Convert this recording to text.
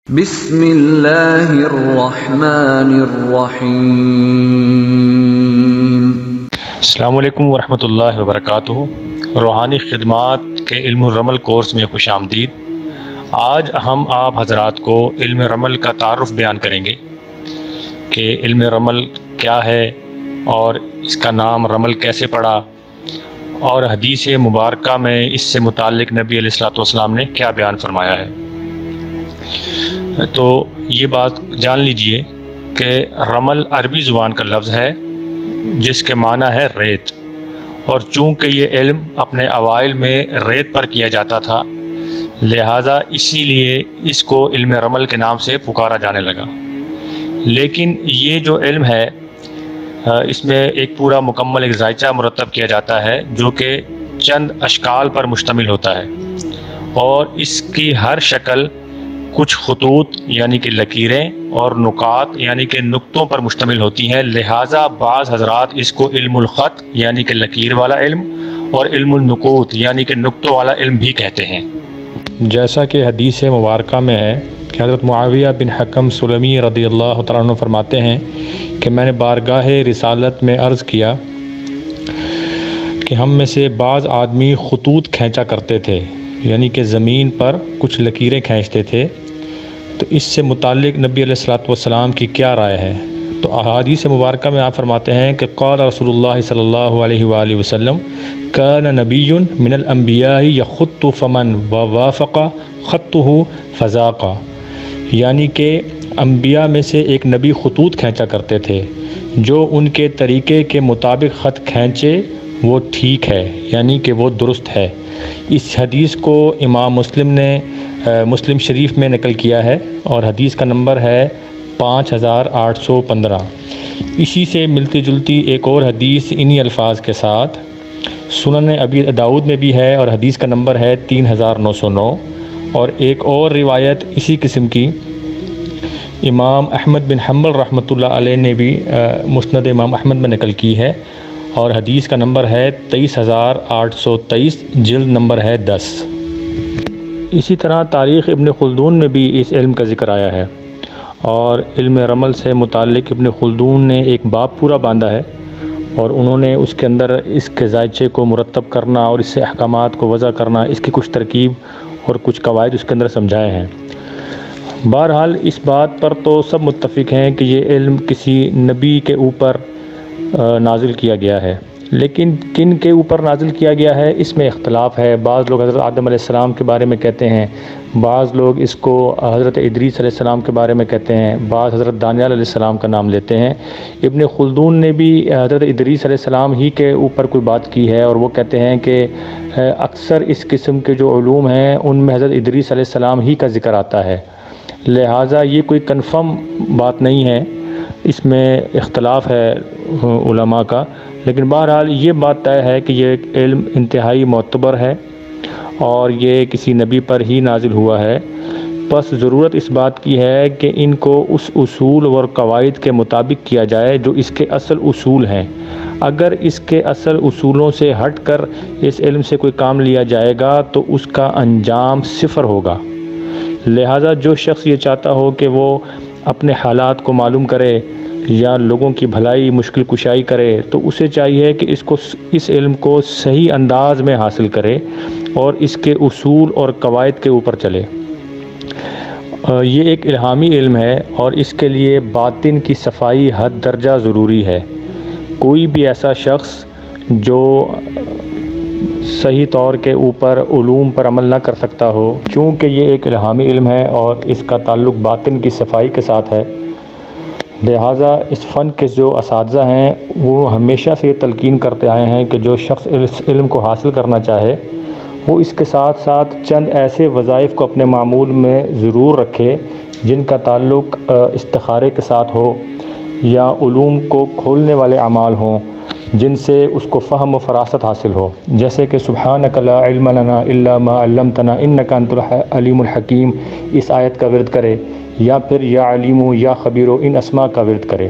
بسم اللہ الرحمن الرحیم۔ السلام علیکم ورحمۃ اللہ وبرکاتہ۔ روحانی خدمات کے علم الرمل کورس میں خوش آمدید۔ آج ہم آپ حضرات کو علم رمل کا تعارف بیان کریں گے کہ علم رمل کیا ہے اور اس کا نام رمل کیسے پڑا، اور حدیث مبارکہ میں اس سے متعلق نبی علیہ الصلوۃ والسلام نے کیا بیان فرمایا ہے۔ تو یہ بات جان لیجئے کہ رمل عربی زبان کا لفظ ہے جس کے معنی ہے ریت، اور چونکہ یہ علم اپنے اوائل میں ریت پر کیا جاتا تھا، لہٰذا اسی لیے اس کو علم رمل کے نام سے پکارا جانے لگا۔ لیکن یہ جو علم ہے اس میں ایک پورا مکمل ایک ذائچہ مرتب کیا جاتا ہے جو کہ چند اشکال پر مشتمل ہوتا ہے، اور اس کی ہر شکل کچھ خطوط یعنی کہ لکیریں اور نکات یعنی کہ نقطوں پر مشتمل ہوتی ہیں، لہٰذا بعض حضرات اس کو علم الخط یعنی کہ لکیر والا علم اور علم النقوط یعنی کہ نقطوں والا علم بھی کہتے ہیں۔ جیسا کہ حدیث مبارکہ میں ہے کہ حضرت معاویہ بن حکم سلمی رضی اللہ تعالیٰ عنہ فرماتے ہیں کہ میں نے بارگاہ رسالت میں عرض کیا کہ ہم میں سے بعض آدمی خطوط کھینچا کرتے تھے، یعنی کہ زمین پر کچھ لکیریں کھینچتے تھے، تو اس سے متعلق نبی علیہ الصلوۃ والسلام کی کیا رائے ہے؟ تو احادیث مبارکہ میں آپ فرماتے ہیں کہ قال رسول اللہ صلی اللہ علیہ وآلہ وسلم کان نبی من الانبیاء یخط فمن ووافق خطہ فذاق، یعنی کہ انبیاء میں سے ایک نبی خطوط کھینچا کرتے تھے، جو ان کے طریقے کے مطابق خط کھینچے وہ ٹھیک ہے، یعنی کہ وہ درست ہے۔ اس حدیث کو امام مسلم نے مسلم شریف میں نقل کیا ہے، اور حدیث کا نمبر ہے 5815۔ اسی سے ملتی جلتی ایک اور حدیث انہی الفاظ کے ساتھ سنن ابی داؤد میں بھی ہے، اور حدیث کا نمبر ہے 3909، اور ایک اور روایت اسی قسم کی امام احمد بن حنبل رحمۃ اللہ علیہ نے بھی مسند امام احمد میں نقل کی ہے، اور حدیث کا نمبر ہے 23823، جلد نمبر ہے 10۔ اسی طرح تاریخ ابن خلدون میں بھی اس علم کا ذکر آیا ہے، اور علم رمل سے متعلق ابن خلدون نے ایک باب پورا باندھا ہے، اور انہوں نے اس کے اندر اس کے ذائچے کو مرتب کرنا اور اس سے احکامات کو وضع کرنا، اس کی کچھ ترکیب اور کچھ قواعد اس کے اندر سمجھائے ہیں۔ بہرحال اس بات پر تو سب متفق ہیں کہ یہ علم کسی نبی کے اوپر نازل کیا گیا ہے، لیکن کن کے اوپر نازل کیا گیا ہے اس میں اختلاف ہے۔ بعض لوگ حضرت آدم علیہ السلام کے بارے میں کہتے ہیں، بعض لوگ اس کو حضرت ادریس علیہ السلام کے بارے میں کہتے ہیں، بعض حضرت دانیال علیہ السلام کا نام لیتے ہیں۔ ابن خلدون نے بھی حضرت ادریس علیہ السلام ہی کے اوپر کوئی بات کی ہے، اور وہ کہتے ہیں کہ اکثر اس قسم کے جو علوم ہیں ان میں حضرت ادریس علیہ السلام ہی کا ذکر آتا ہے، لہٰذا یہ کوئی کنفرم بات نہیں ہے، اس میں اختلاف ہے علماء کا، لیکن بہرحال یہ بات طے ہے کہ یہ ایک علم انتہائی معتبر ہے اور یہ کسی نبی پر ہی نازل ہوا ہے۔ بس ضرورت اس بات کی ہے کہ ان کو اس اصول اور قواعد کے مطابق کیا جائے جو اس کے اصل اصول ہیں۔ اگر اس کے اصل اصولوں سے ہٹ کر اس علم سے کوئی کام لیا جائے گا تو اس کا انجام صفر ہوگا، لہٰذا جو شخص یہ چاہتا ہو کہ وہ اپنے حالات کو معلوم کرے یا لوگوں کی بھلائی مشکل کشائی کرے، تو اسے چاہیے کہ اس علم کو صحیح انداز میں حاصل کرے اور اس کے اصول اور قواعد کے اوپر چلے۔ یہ ایک الہامی علم ہے، اور اس کے لیے باطن کی صفائی حد درجہ ضروری ہے۔ کوئی بھی ایسا شخص جو صحیح طور کے اوپر علوم پر عمل نہ کر سکتا ہو، چونکہ یہ ایک الہامی علم ہے اور اس کا تعلق باطن کی صفائی کے ساتھ ہے، لہٰذا اس فن کے جو اساتذہ ہیں وہ ہمیشہ سے یہ تلقین کرتے آئے ہیں کہ جو شخص اس علم کو حاصل کرنا چاہے وہ اس کے ساتھ ساتھ چند ایسے وظائف کو اپنے معمول میں ضرور رکھے جن کا تعلق استخارے کے ساتھ ہو، یا علوم کو کھولنے والے اعمال ہوں جن سے اس کو فہم و فراست حاصل ہو، جیسے کہ سبحانک لا علم لنا الا ما علمتنا انک انت العلیم الحکیم، اس آیت کا ورد کرے، یا پھر یا علیم یا خبیر ان اسماء کا ورد کرے۔